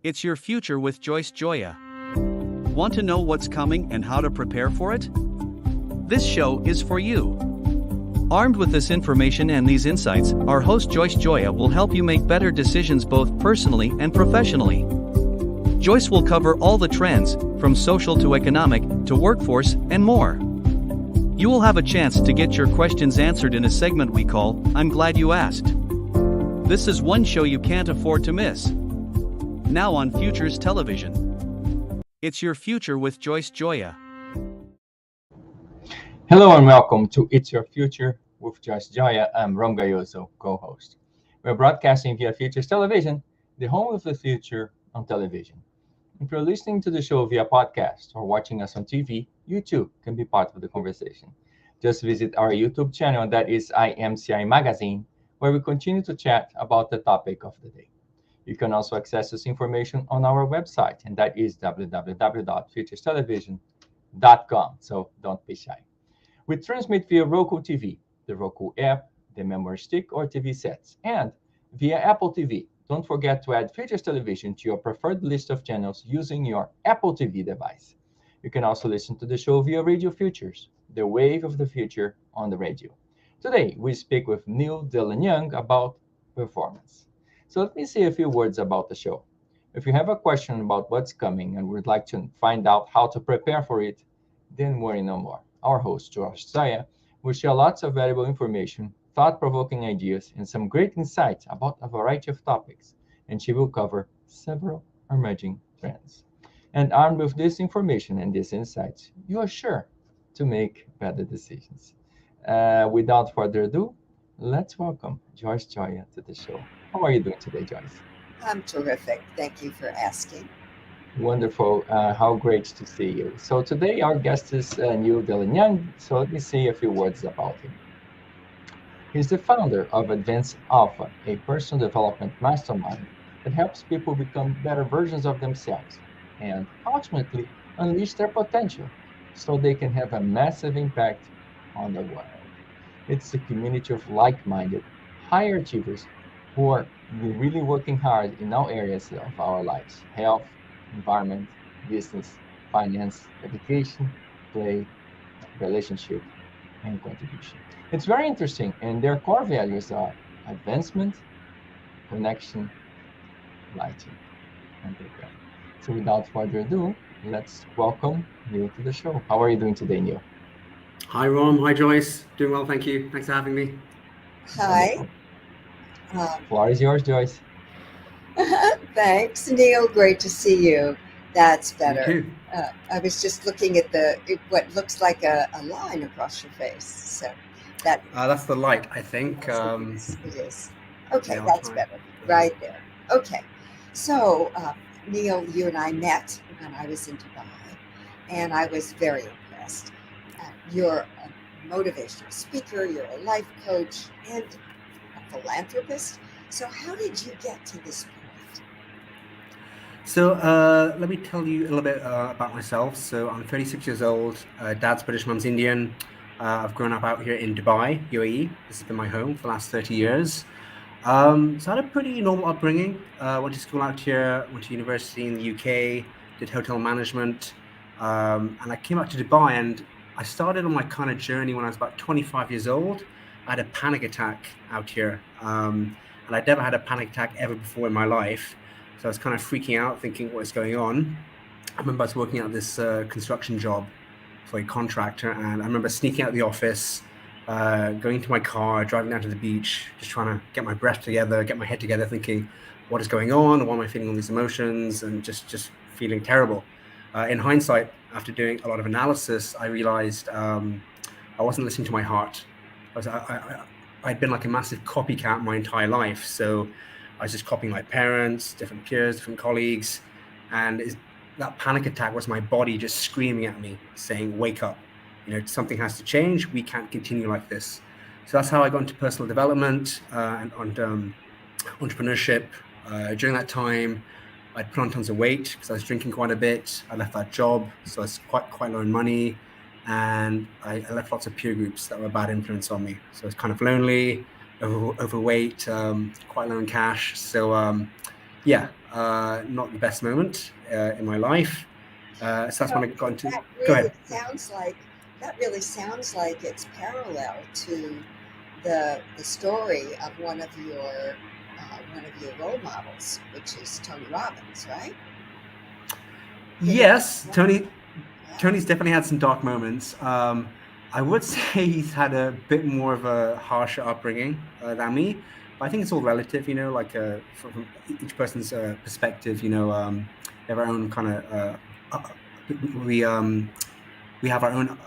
It's your future with Joyce Gioia. Want to know what's coming and how to prepare for it? This show is for you. Armed with this information and these insights, our host Joyce Gioia will help you make better decisions both personally and professionally. Joyce will cover all the trends, from social to economic, to workforce, and more. You will have a chance to get your questions answered in a segment we call, I'm Glad You Asked. This is one show you can't afford to miss. Now on Futures Television. It's your future with Joyce Gioia. Hello and welcome to It's Your Future with Joyce Gioia. I'm Rom Gayoso, co-host. We're broadcasting via Futures Television, the home of the future on television. If you're listening to the show via podcast or watching us on TV, you too can be part of the conversation. Just visit our YouTube channel, that is IMCI Magazine, where we continue to chat about the topic of the day. You can also access this information on our website, and that is www.futurestelevision.com, so don't be shy. We transmit via Roku TV, the Roku app, the memory stick, or TV sets, and via Apple TV. Don't forget to add Futures Television to your preferred list of channels using your Apple TV device. You can also listen to the show via Radio Futures, the wave of the future on the radio. Today, we speak with Neil Dylan Young about performance. So let me say a few words about the show. If you have a question about what's coming and would like to find out how to prepare for it, then worry no more. Our host, Joyce Gioia, will share lots of valuable information, thought-provoking ideas, and some great insights about a variety of topics, and she will cover several emerging trends. And armed with this information and these insights, you are sure to make better decisions. Without further ado, let's welcome Joyce Gioia to the show. How are you doing today, Joyce? I'm terrific. Thank you for asking. Wonderful. How great to see you. So today our guest is Neil Dylan Young. So let me say a few words about him. He's the founder of Advanced Alpha, a personal development mastermind that helps people become better versions of themselves and ultimately unleash their potential so they can have a massive impact on the world. It's a community of like-minded, higher achievers who are really working hard in all areas of our lives: health, environment, business, finance, education, play, relationship, and contribution. It's very interesting, and their core values are advancement, connection, lighting, and progress. So without further ado, let's welcome Neil to the show. How are you doing today, Neil? Hi, Rom. Hi, Joyce. Doing well, thank you. Thanks for having me. Hi. Floor is yours, Joyce. Thanks, Neil. Great to see you. That's better. You too. I was just looking at what looks like a line across your face. So that's the light, I think. It is. Okay, yeah, that's better. Right there. Okay. So, Neil, you and I met when I was in Dubai, and I was very impressed. You're a motivational speaker, you're a life coach, and a philanthropist. So how did you get to this point? So let me tell you a little bit about myself. So I'm 36 years old. Dad's British, mum's Indian. I've grown up out here in Dubai, UAE. This has been my home for the last 30 years. So I had a pretty normal upbringing. Went to school out here, went to university in the UK, did hotel management. And I came out to Dubai, and I started on my kind of journey when I was about 25 years old. I had a panic attack out here. And I'd never had a panic attack ever before in my life. So I was kind of freaking out, thinking what's going on. I remember I was working at this construction job for a contractor, and I remember sneaking out of the office, going to my car, driving down to the beach, just trying to get my breath together, get my head together, thinking, what is going on? Why am I feeling all these emotions? And just feeling terrible. In hindsight, after doing a lot of analysis, I realized I wasn't listening to my heart. I'd been like a massive copycat my entire life. So I was just copying my parents, different peers, different colleagues. And that panic attack was my body just screaming at me, saying, wake up. Something has to change. We can't continue like this. So that's how I got into personal development and entrepreneurship. During that time, I'd put on tons of weight because I was drinking quite a bit. I left that job, so I was quite low in money. And I left lots of peer groups that were a bad influence on me. So I was kind of lonely, overweight, quite low in cash. So Yeah, not the best moment in my life. So that's when I got into. That Go really ahead. sounds like it's parallel to the story of one of your role models, which is Tony Robbins, right? Yes, Yeah. Tony's definitely had some dark moments. I would say he's had a bit more of a harsher upbringing than me, but I think it's all relative, like from each person's perspective. They have our own kind of we have our own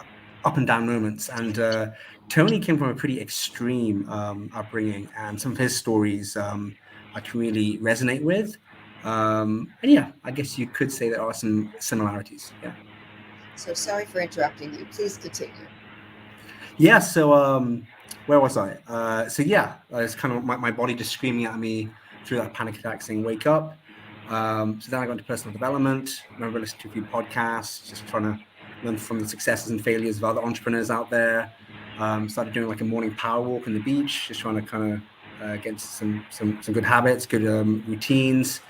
up and down moments, and Tony came from a pretty extreme upbringing, and some of his stories I can really resonate with. And yeah, I guess you could say there are some similarities. Yeah. So sorry for interrupting you. Please continue. Yeah. So where was I? So yeah, it's kind of my body just screaming at me through that panic attack saying, wake up. So then I got into personal development. I remember listening to a few podcasts, just trying to learn from the successes and failures of other entrepreneurs out there. Started doing like a morning power walk on the beach, just trying to kind of get into some good habits, good routines.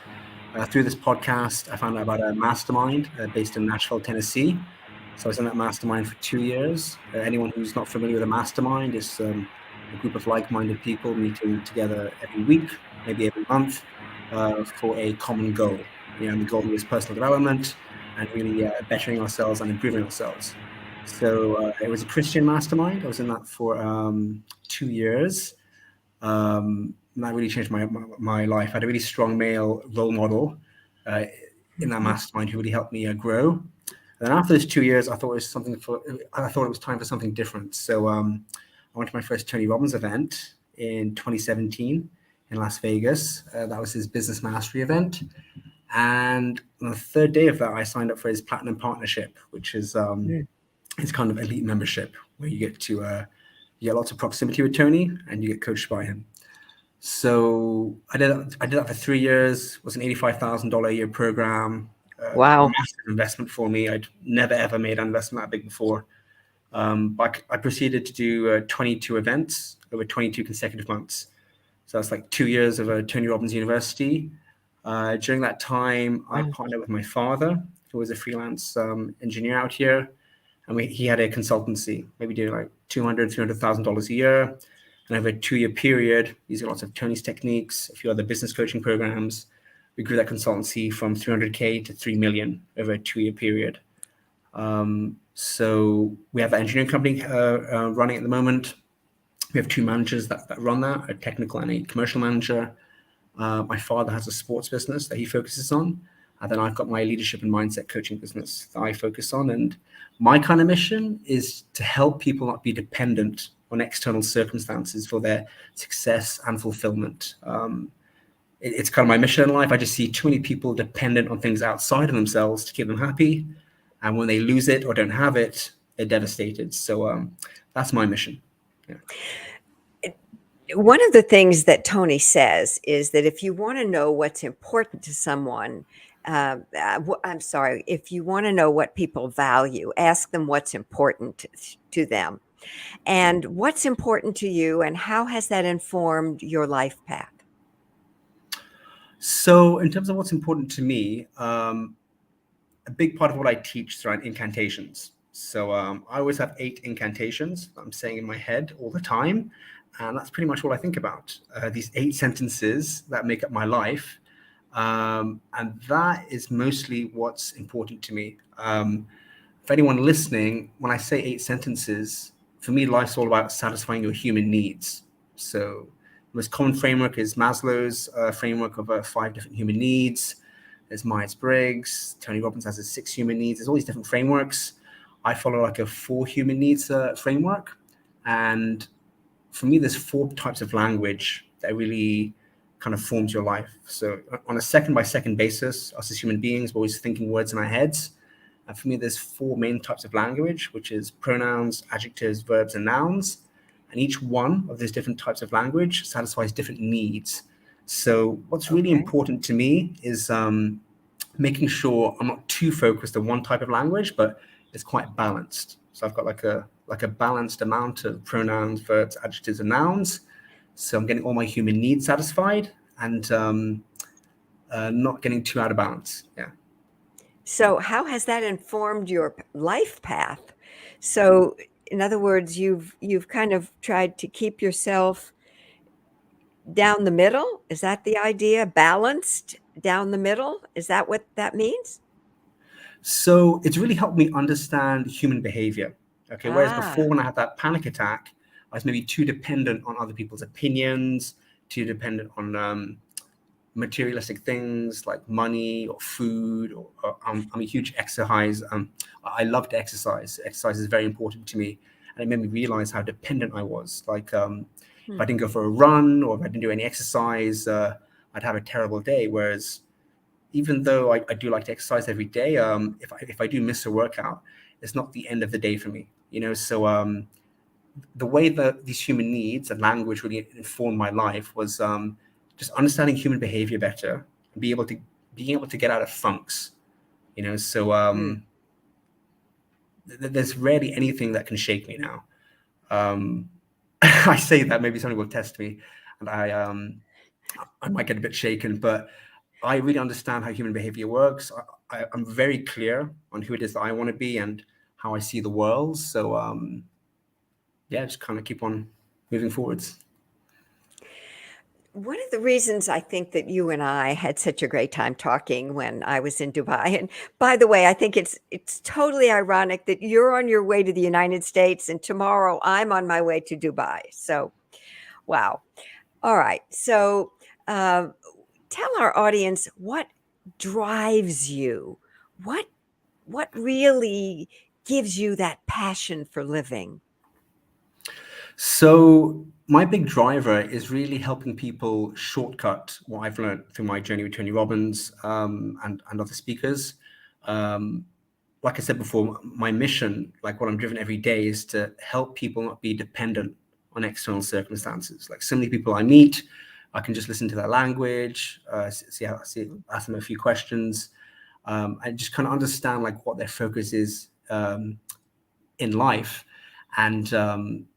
Through this podcast, I found out about a mastermind based in Nashville, Tennessee. So I was in that mastermind for 2 years. Anyone who's not familiar with a mastermind is a group of like-minded people meeting together every week, maybe every month, for a common goal. And the goal is personal development and really bettering ourselves and improving ourselves. So it was a Christian mastermind. I was in that for 2 years. And that really changed my life. I had a really strong male role model uh, in that mastermind who really helped me grow. And then after those 2 years, I thought it was time for something different. So I went to my first Tony Robbins event in 2017 in Las Vegas. That was his business mastery event. And on the third day of that, I signed up for his platinum partnership, which is his kind of elite membership, where you get lots of proximity with Tony and you get coached by him. So I did that for 3 years. It was an $85,000 a year program. Wow. Massive investment for me. I'd never ever made an investment that big before. But I proceeded to do 22 events over 22 consecutive months. So that's like 2 years of a Tony Robbins University. During that time, I partnered with my father, who was a freelance engineer out here, and he had a consultancy, maybe doing like $300,000 a year. And over a 2-year period, using lots of Tony's techniques, a few other business coaching programs, we grew that consultancy from 300K to 3 million over a 2-year period. So we have an engineering company running at the moment. We have 2 managers that run that, a technical and a commercial manager. My father has a sports business that he focuses on. And then I've got my leadership and mindset coaching business that I focus on. And my kind of mission is to help people not be dependent on external circumstances for their success and fulfillment. It's kind of my mission in life. I just see too many people dependent on things outside of themselves to keep them happy. And when they lose it or don't have it, they're devastated. So that's my mission. Yeah. One of the things that Tony says is that if you want to know what's important to someone, if you want to know what people value, ask them what's important to them. And what's important to you, and how has that informed your life path? So in terms of what's important to me, a big part of what I teach is around incantations. So I always have 8 incantations I'm saying in my head all the time. And that's pretty much all I think about. These 8 sentences that make up my life. And that is mostly what's important to me. For anyone listening, when I say 8 sentences, for me, life's all about satisfying your human needs. So the most common framework is Maslow's framework of 5 different human needs. There's Myers-Briggs. Tony Robbins has his 6 human needs. There's all these different frameworks. I follow like a 4 human needs framework. And for me, there's 4 types of language that really kind of forms your life. So on a second-by-second basis, us as human beings, we're always thinking words in our heads. And for me, there's 4 main types of language, which is pronouns, adjectives, verbs, and nouns. And each one of these different types of language satisfies different needs. So what's really important to me is making sure I'm not too focused on one type of language, but it's quite balanced. So I've got like a balanced amount of pronouns, verbs, adjectives, and nouns. So I'm getting all my human needs satisfied. And not getting too out of balance. Yeah. So, how has that informed your life path? So, in other words, you've kind of tried to keep yourself down the middle. Is that the idea? Balanced down the middle? Is that what that means? So it's really helped me understand human behavior. Okay. Whereas before, Ah, when I had that panic attack, I was maybe too dependent on other people's opinions, too dependent on materialistic things like money or food. Or I'm a huge exercise. I love to exercise. Exercise is very important to me, and it made me realize how dependent I was. Like if hmm, I didn't go for a run or if I didn't do any exercise, I'd have a terrible day. Whereas even though I do like to exercise every day, if I do miss a workout, it's not the end of the day for me. So the way that these human needs and language really informed my life was just understanding human behavior better and being able to get out of funks. So hmm. there's rarely anything that can shake me now. Um, I say that maybe somebody will test me, and I might get a bit shaken, but I really understand how human behavior works. I'm very clear on who it is that I want to be and how I see the world. So yeah, just kind of keep on moving forwards. One of the reasons I think that you and I had such a great time talking when I was in Dubai, and by the way, I think it's totally ironic that you're on your way to the United States and tomorrow I'm on my way to Dubai. So, wow. All right. So, uh, tell our audience what drives you. What what really gives you that passion for living? So my big driver is really helping people shortcut what I've learned through my journey with Tony Robbins and other speakers. Um, like I said before, my mission, like what I'm driven every day, is to help people not be dependent on external circumstances. Like so many people I meet, I can just listen to their language, ask them a few questions, and just kind of understand like what their focus is in life. And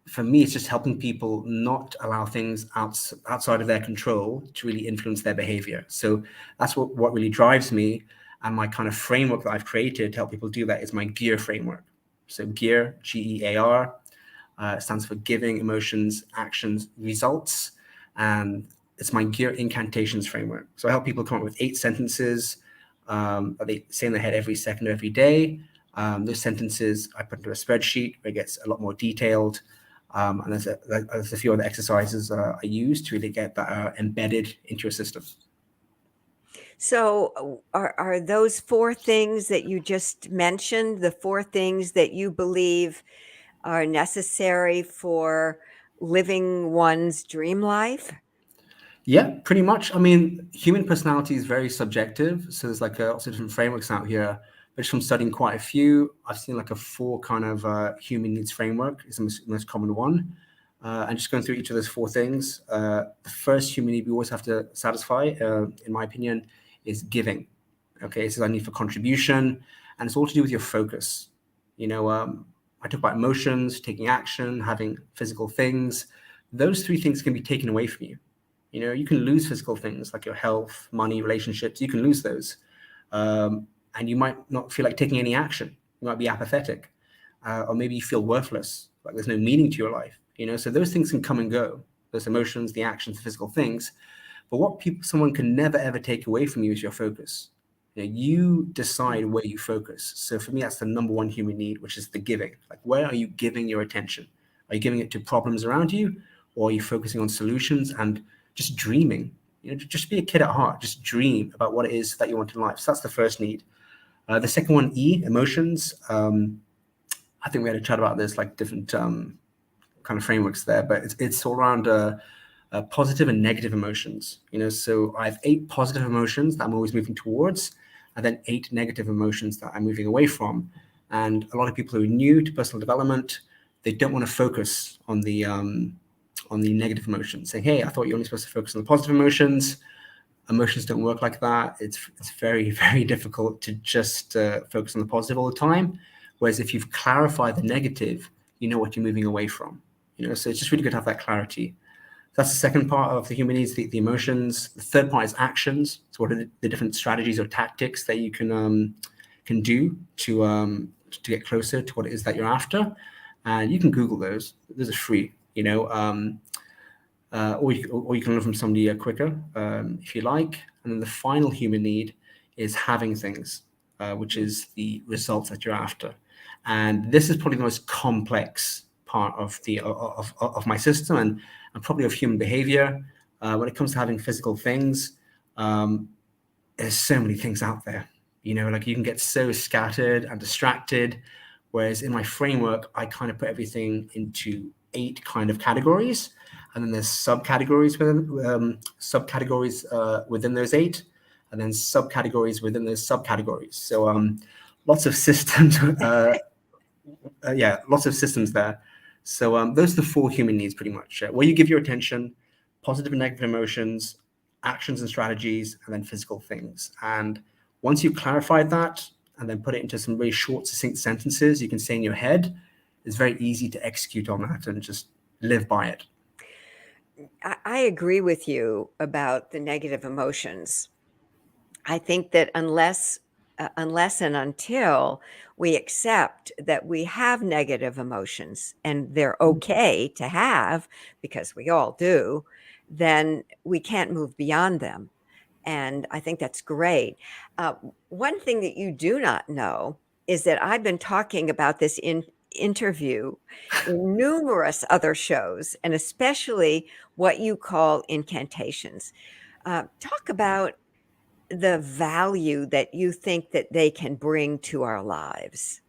for me, it's just helping people not allow things outside of their control to really influence their behavior. So that's what really drives me. And my kind of framework that I've created to help people do that is my GEAR framework. So GEAR, GEAR, stands for giving, emotions, actions, results. And it's my GEAR incantations framework. So I help people come up with 8 sentences that they say in their head every second of every day. Those sentences I put into a spreadsheet where it gets a lot more detailed. And there's a few other exercises I use to really get that embedded into your system. So, are those 4 things that you just mentioned the 4 things that you believe are necessary for living one's dream life? Yeah, pretty much. I mean, human personality is very subjective. So there's like lots of different frameworks out here. But just from studying quite a few, I've seen like a 4 kind of human needs framework is the most common one. And just going through each of those 4 things, the first human need we always have to satisfy, in my opinion, is giving. Okay, so I need for contribution, and it's all to do with your focus. I talk about emotions, taking action, having physical things. Those 3 things can be taken away from you. You can lose physical things like your health, money, relationships. You can lose those. And you might not feel like taking any action. You might be apathetic. Or maybe you feel worthless, like there's no meaning to your life. So those things can come and go. Those emotions, the actions, the physical things. But what someone can never, ever take away from you is your focus. You decide where you focus. So for me, that's the number 1 human need, which is the giving. Like, where are you giving your attention? Are you giving it to problems around you? Or are you focusing on solutions and just dreaming? Just be a kid at heart. Just dream about what it is that you want in life. So that's the first need. The second one, E, emotions. I think we had a chat about this, like different kind of frameworks there, but it's all around positive and negative emotions. So I have 8 positive emotions that I'm always moving towards, and then 8 negative emotions that I'm moving away from. And a lot of people who are new to personal development, they don't want to focus on the negative emotions, saying, hey, I thought you're only supposed to focus on the positive emotions. Emotions don't work like that. It's very, very difficult to just focus on the positive all the time. Whereas if you've clarified the negative, you know what you're moving away from. So it's just really good to have that clarity. That's the second part of the human needs, the emotions. The third part is actions. So what are the different strategies or tactics that you can do to get closer to what it is that you're after? And you can Google those. Those are free, or you can learn from somebody quicker if you like. And then the final human need is having things, which is the results that you're after. And this is probably the most complex part of my system and probably of human behavior. When it comes to having physical things, there's so many things out there. Like you can get so scattered and distracted. Whereas in my framework, I kind of put everything into 8 kind of categories, and then there's subcategories within those 8, and then subcategories within those subcategories. So lots of systems. Lots of systems there. So those are the 4 human needs, pretty much. Where you give your attention, positive and negative emotions, actions and strategies, and then physical things. And once you've clarified that, and then put it into some very short, succinct sentences you can say in your head, it's very easy to execute on that and just live by it. I agree with you about the negative emotions. I think that unless and until we accept that we have negative emotions and they're okay to have, because we all do, then we can't move beyond them. And I think that's great. One thing that you do not know is that I've been talking about this interview in numerous other shows, and especially what you call incantations. Talk about the value that you think that they can bring to our lives.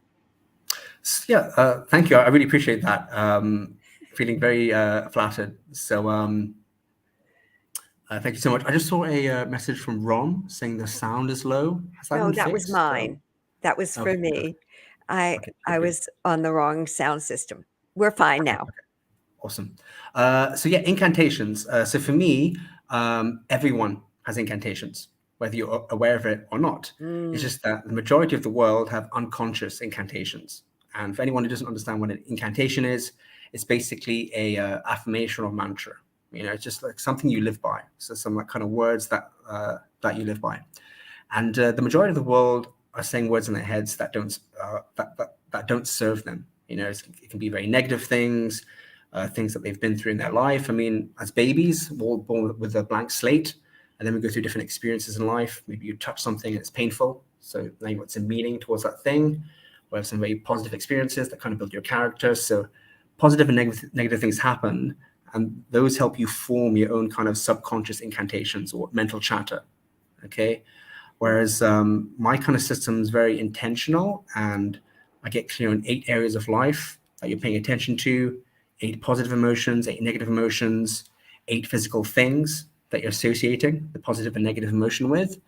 Yeah, thank you. I really appreciate that. Feeling very flattered. So thank you so much. I just saw a message from Ron saying the sound is low. Has that No, been that was fixed? mine. That was for Okay, me. okay, I good. was on the wrong sound system. We're fine now. Awesome. So yeah, incantations. So for me, everyone has incantations, whether you're aware of it or not. It's just that the majority of the world have unconscious incantations. And for anyone who doesn't understand what an incantation is, it's basically a affirmation or mantra. It's just like something you live by. So some like kind of words that you live by. And the majority of the world are saying words in their heads that don't serve them. It can be very negative things. Things that they've been through in their life. I mean, as babies, we're all born with a blank slate, and then we go through different experiences in life. Maybe you touch something and it's painful, so now you've got some meaning towards that thing. We have some very positive experiences that kind of build your character. So positive and negative things happen, and those help you form your own kind of subconscious incantations or mental chatter. Okay. Whereas my kind of system is very intentional, and I get clear on 8 areas of life that you're paying attention to. 8 positive emotions, 8 negative emotions, 8 physical things that you're associating the positive and negative emotion with.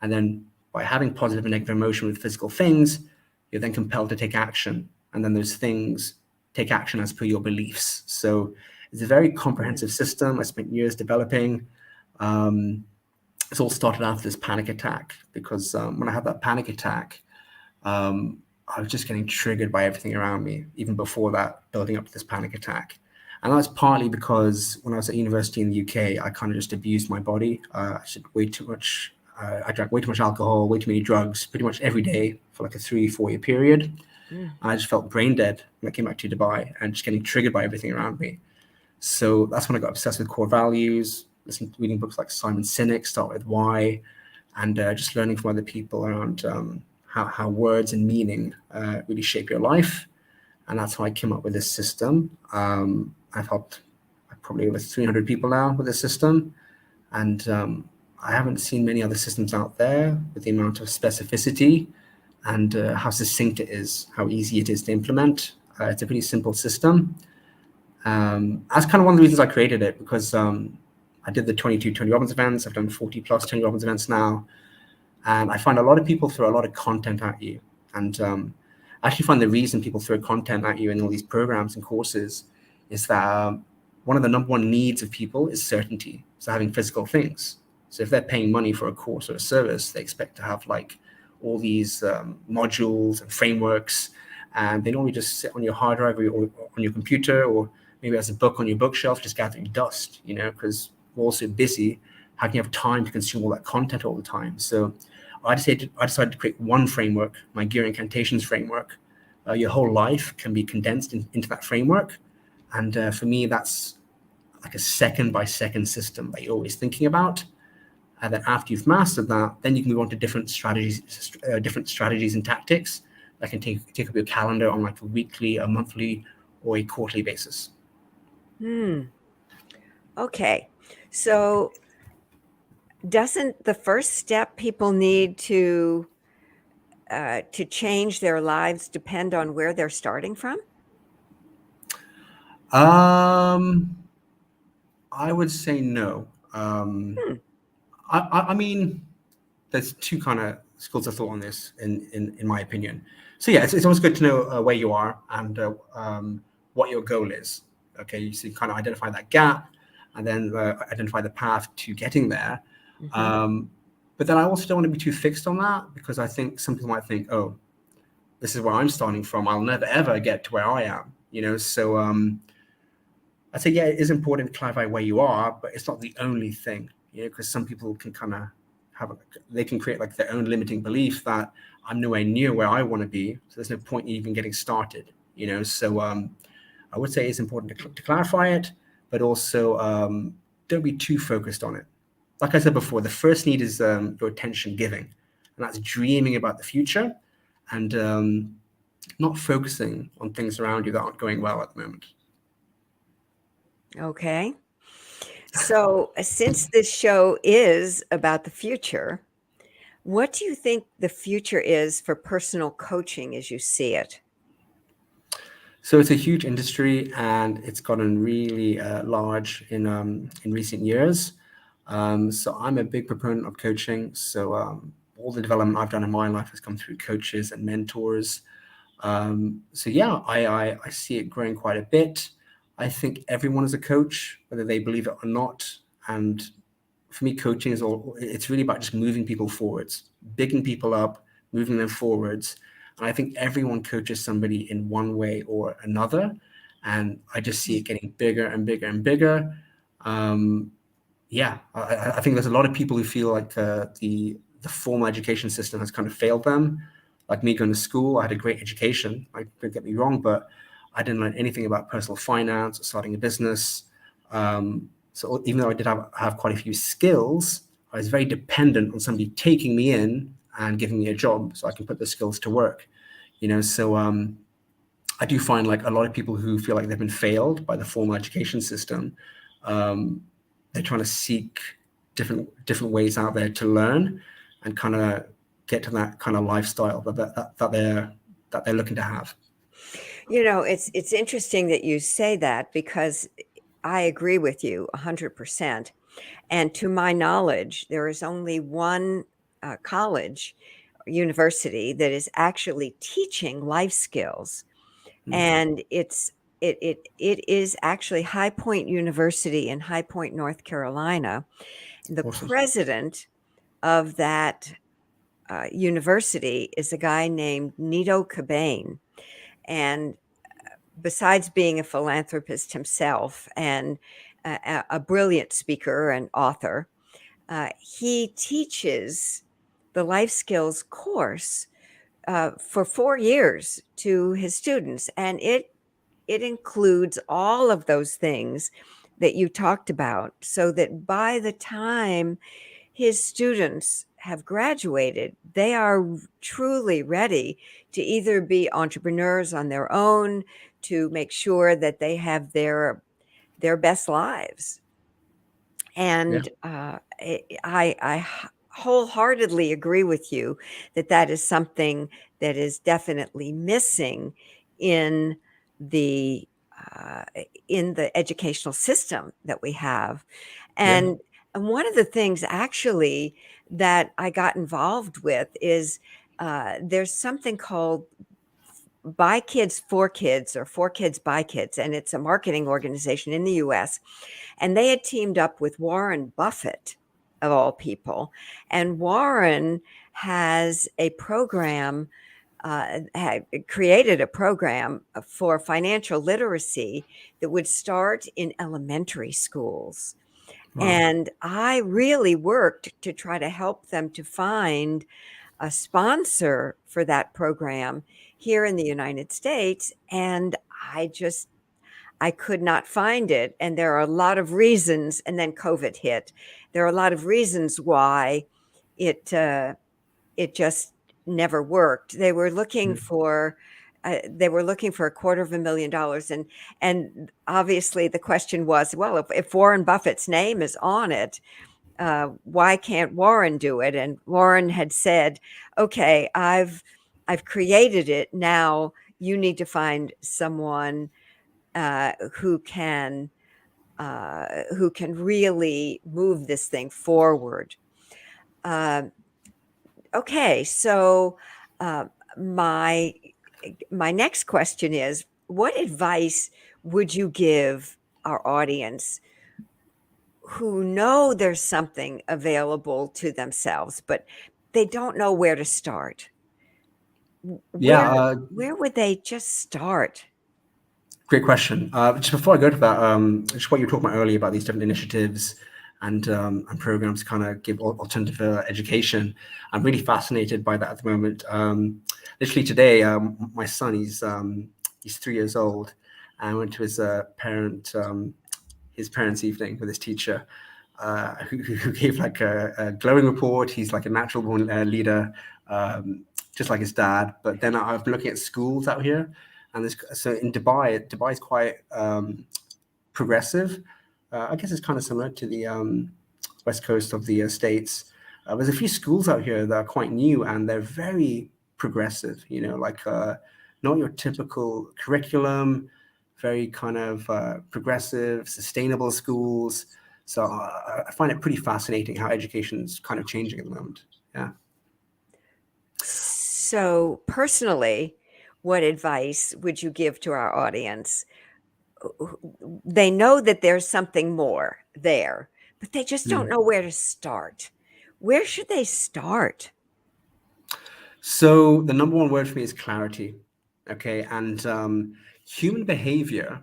And then by having positive and negative emotion with physical things, you're then compelled to take action. And then those things take action as per your beliefs. So it's a very comprehensive system. I spent years developing. It's all started after this panic attack, because when I had that panic attack, I was just getting triggered by everything around me, even before that, building up to this panic attack. And that's partly because when I was at university in the UK, I kind of just abused my body. I did way too much. I drank way too much alcohol, way too many drugs, pretty much every day for like a 3-4 year period. And I just felt brain dead when I came back to Dubai and just getting triggered by everything around me. So that's when I got obsessed with core values, reading books like Simon Sinek, Start With Why, and just learning from other people around how words and meaning really shape your life. And that's how I came up with this system. I've helped probably over 300 people now with this system. And I haven't seen many other systems out there with the amount of specificity and how succinct it is, how easy it is to implement. It's a pretty simple system. That's kind of one of the reasons I created it, because I did the 22 Tony Robbins events. I've done 40 plus Tony Robbins events now. And I find a lot of people throw a lot of content at you. And I actually find the reason people throw content at you in all these programs and courses is that one of the number one needs of people is certainty. So having physical things. So if they're paying money for a course or a service, they expect to have like all these modules and frameworks, and they normally just sit on your hard drive or on your computer, or maybe as a book on your bookshelf just gathering dust, because we're also busy. How can you have time to consume all that content all the time? So I decided to create one framework, my Gear Incantations framework. Your whole life can be condensed into that framework. And for me, that's like a second by second system that you're always thinking about. And then after you've mastered that, then you can move on to different strategies and tactics that can take up your calendar on like a weekly, a monthly, or a quarterly basis. Okay. So doesn't the first step people need to change their lives depend on where they're starting from? I would say no. I mean, there's two kind of schools of thought on this, in my opinion. So yeah, it's always good to know where you are and what your goal is. Okay, so you kind of identify that gap, and then identify the path to getting there. But then I also don't want to be too fixed on that, because I think some people might think, oh, this is where I'm starting from. I'll never ever get to where I am. So I'd say, yeah, it is important to clarify where you are, but it's not the only thing. Because some people can kind of they can create like their own limiting belief that I'm nowhere near where I want to be, so there's no point in even getting started. So I would say it's important to clarify it, but also don't be too focused on it. Like I said before, the first need is your attention giving, and that's dreaming about the future and not focusing on things around you that aren't going well at the moment. Okay. So since this show is about the future, what do you think the future is for personal coaching as you see it? So it's a huge industry, and it's gotten really large in recent years. So I'm a big proponent of coaching. So all the development I've done in my life has come through coaches and mentors. So yeah, I see it growing quite a bit. I think everyone is a coach, whether they believe it or not. And for me, coaching it's really about just moving people forwards, bigging people up, moving them forwards. And I think everyone coaches somebody in one way or another. And I just see it getting bigger and bigger and bigger. Yeah, I think there's a lot of people who feel like the formal education system has kind of failed them. Like me going to school, I had a great education. Don't get me wrong, but I didn't learn anything about personal finance or starting a business. So even though I did have quite a few skills, I was very dependent on somebody taking me in and giving me a job so I can put the skills to work. So I do find like a lot of people who feel like they've been failed by the formal education system, they're trying to seek different ways out there to learn and kind of get to that kind of lifestyle that they're looking to have. It's interesting that you say that, because I agree with you 100%. And to my knowledge, there is only one college, university that is actually teaching life skills, and it is actually High Point University in High Point, North Carolina. And the Awesome. president of that university is a guy named Nito Cobain. And besides being a philanthropist himself and a brilliant speaker and author, he teaches the life skills course for 4 years to his students. And it includes all of those things that you talked about, so that by the time his students have graduated, they are truly ready to either be entrepreneurs on their own, to make sure that they have their best lives. And I wholeheartedly agree with you that is something that is definitely missing in the educational system that we have. And one of the things actually that I got involved with is there's something called By Kids for Kids, or For Kids by Kids, and it's a marketing organization in the US. And they had teamed up with Warren Buffett, of all people. And Warren has a program had created a program for financial literacy that would start in elementary schools. Wow. And I really worked to try to help them to find a sponsor for that program here in the United States. And I could not find it. And there are a lot of reasons. And then COVID hit. There are a lot of reasons why it just never worked. They were looking for $250,000, and obviously the question was, well, if Warren Buffett's name is on it, why can't Warren do it? And Warren had said, okay, I've created it. Now you need to find someone who can really move this thing forward. Okay, so my next question is, what advice would you give our audience who know there's something available to themselves, but they don't know where to start? Yeah, Where would they just start? great question. Just before I go to that, just what you were talking about earlier about these different initiatives and programs to kind of give alternative education. I'm really fascinated by that at the moment. Literally today, my son, he's 3 years old, and I went to his parents' evening with his teacher, who gave like a glowing report. He's like a natural born leader, just like his dad. But then I've been looking at schools out here. And so in Dubai is quite progressive. I guess it's kind of similar to the west coast of the States. There's a few schools out here that are quite new, and they're very progressive, like not your typical curriculum, very kind of progressive, sustainable schools. So I find it pretty fascinating how education's kind of changing at the moment. Yeah. So personally, what advice would you give to our audience? They know that there's something more there, but they just don't know where to start. Where should they start? So the number one word for me is clarity. Okay. And human behavior,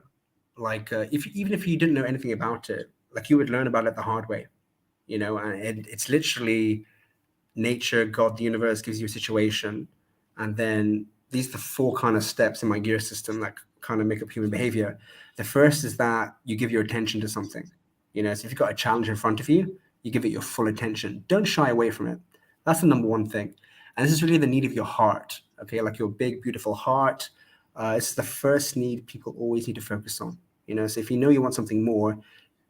like even if you didn't know anything about it, like you would learn about it the hard way, and it's literally nature, God, the universe gives you a situation. And then these are the 4 kind of steps in my gear system that kind of make up human behavior. The first is that you give your attention to something. So if you've got a challenge in front of you, you give it your full attention. Don't shy away from it. That's the number one thing. And this is really the need of your heart, okay? Like your big, beautiful heart. It's the first need people always need to focus on. So if you know you want something more,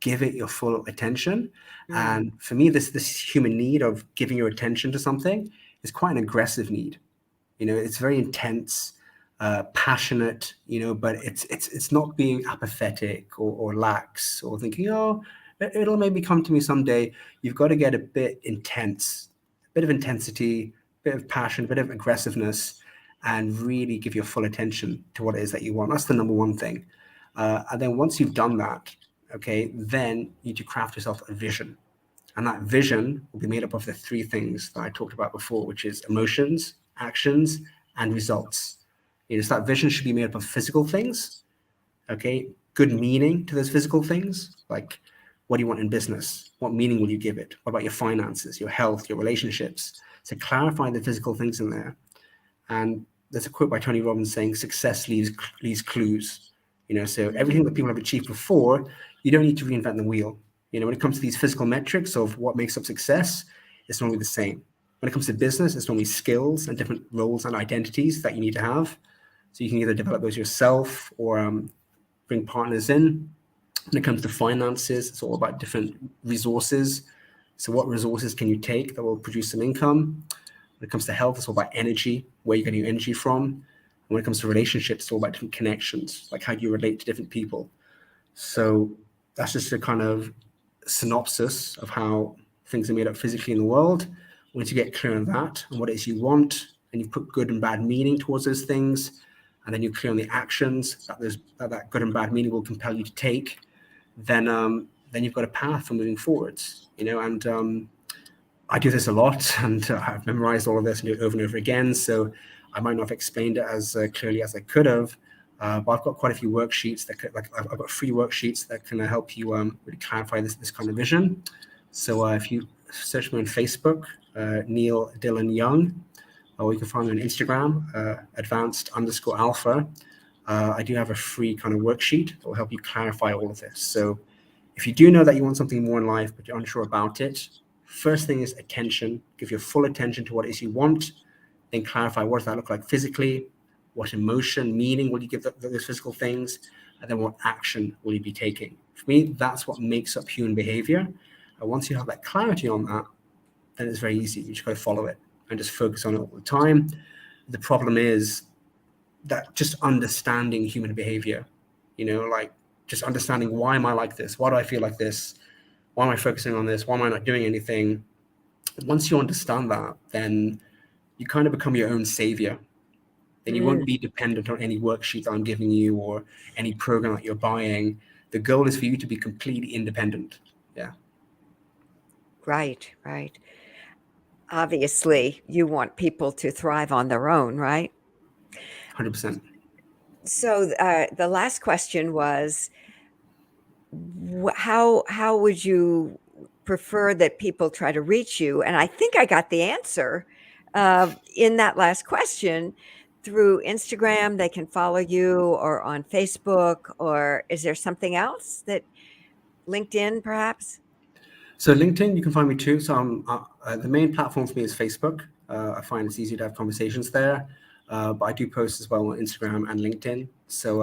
give it your full attention. And for me, this human need of giving your attention to something is quite an aggressive need. It's very intense, passionate, but it's not being apathetic or lax or thinking, oh, it'll maybe come to me someday. You've got to get a bit intense, a bit of intensity, a bit of passion, a bit of aggressiveness, and really give your full attention to what it is that you want. That's the number one thing. And then once you've done that, okay, then you need to craft yourself a vision. And that vision will be made up of the 3 things that I talked about before, which is emotions, actions, and results. So that vision should be made up of physical things, okay? Good meaning to those physical things, like what do you want in business? What meaning will you give it? What about your finances, your health, your relationships? So clarify the physical things in there. And there's a quote by Tony Robbins saying, success leaves clues. So everything that people have achieved before, you don't need to reinvent the wheel. When it comes to these physical metrics of what makes up success, it's normally the same. When it comes to business, it's normally skills and different roles and identities that you need to have. So you can either develop those yourself or bring partners in. When it comes to finances, it's all about different resources. So what resources can you take that will produce some income? When it comes to health, it's all about energy, where you're getting your energy from. And when it comes to relationships, it's all about different connections, like how do you relate to different people. So that's just a kind of synopsis of how things are made up physically in the world. Once you get clear on that and what it is you want, and you put good and bad meaning towards those things, and then you're clear on the actions that good and bad meaning will compel you to take, then you've got a path for moving forwards. And I do this a lot, and I've memorized all of this and do it over and over again. So I might not have explained it as clearly as I could have. But I've got quite a few worksheets that I've got 3 worksheets that can help you really clarify this kind of vision. So if you search me on Facebook, Neil Dylan Young, or you can find me on Instagram, advanced_alpha. I do have a free kind of worksheet that will help you clarify all of this. So if you do know that you want something more in life, but you're unsure about it, first thing is attention. Give your full attention to what it is you want. Then clarify, what does that look like physically? What emotion, meaning will you give those physical things? And then what action will you be taking? For me, that's what makes up human behavior. And once you have that clarity on that, then it's very easy. You just go follow it and just focus on it all the time. The problem is that just understanding human behavior, like just understanding, why am I like this? Why do I feel like this? Why am I focusing on this? Why am I not doing anything? Once you understand that, then you kind of become your own savior. Then you won't be dependent on any worksheet that I'm giving you or any program that you're buying. The goal is for you to be completely independent. Yeah. Right. Obviously, you want people to thrive on their own, right? 100%. So the last question was, how would you prefer that people try to reach you? And I think I got the answer in that last question. Through Instagram, they can follow you, or on Facebook, or is there something else that LinkedIn perhaps? So LinkedIn, you can find me too. So the main platform for me is Facebook. I find it's easy to have conversations there. But I do post as well on Instagram and LinkedIn. So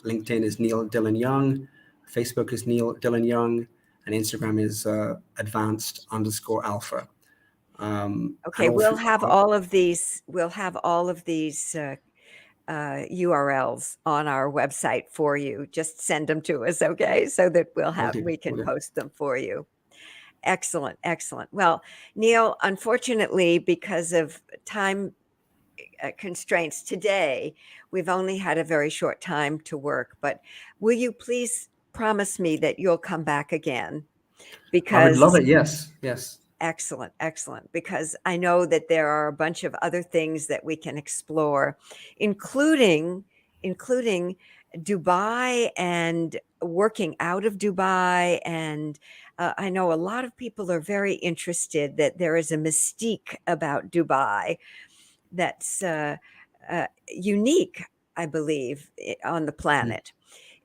LinkedIn is Neil Dylan Young, Facebook is Neil Dylan Young, and Instagram is advanced_alpha. Okay, we'll have all of these. URLs on our website for you. Just send them to us, okay? So that we can post them for you. Excellent. Well, Neil, unfortunately, because of time constraints today, we've only had a very short time to work. But will you please promise me that you'll come back again? Because I would love it. Yes. Excellent. Because I know that there are a bunch of other things that we can explore, including Dubai and working out of Dubai. And I know a lot of people are very interested that there is a mystique about Dubai that's unique, I believe, on the planet.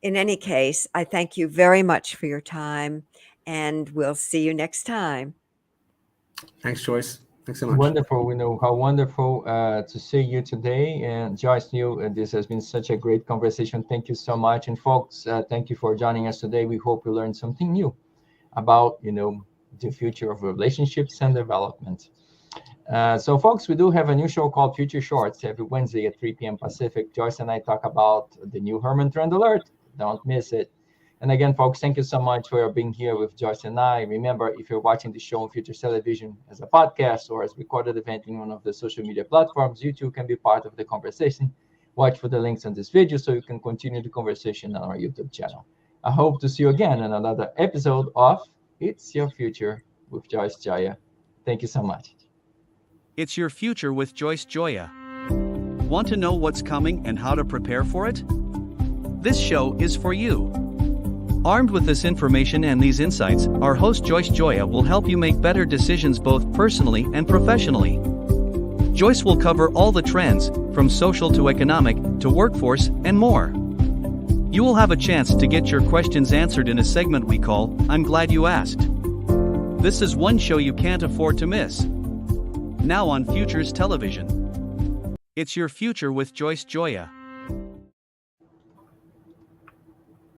In any case, I thank you very much for your time, and we'll see you next time. Thanks, Joyce. Thanks so much. Wonderful. We know how wonderful to see you today. And Joyce, Neil, this has been such a great conversation. Thank you so much. And folks, thank you for joining us today. We hope you learned something new about, the future of relationships and development. So folks, we do have a new show called Future Shorts every Wednesday at 3 p.m. Pacific. Joyce and I talk about the new Herman Trend Alert. Don't miss it. And again, folks, thank you so much for being here with Joyce and I. Remember, if you're watching the show on Futures Television as a podcast or as recorded event in one of the social media platforms, you too can be part of the conversation. Watch for the links on this video so you can continue the conversation on our YouTube channel. I hope to see you again in another episode of It's Your Future with Joyce Gioia. Thank you so much. It's Your Future with Joyce Gioia. Want to know what's coming and how to prepare for it? This show is for you. Armed with this information and these insights, our host Joyce Gioia will help you make better decisions both personally and professionally. Joyce will cover all the trends, from social to economic, to workforce, and more. You will have a chance to get your questions answered in a segment we call, I'm Glad You Asked. This is one show you can't afford to miss. Now on Futures Television. It's Your Future with Joyce Gioia.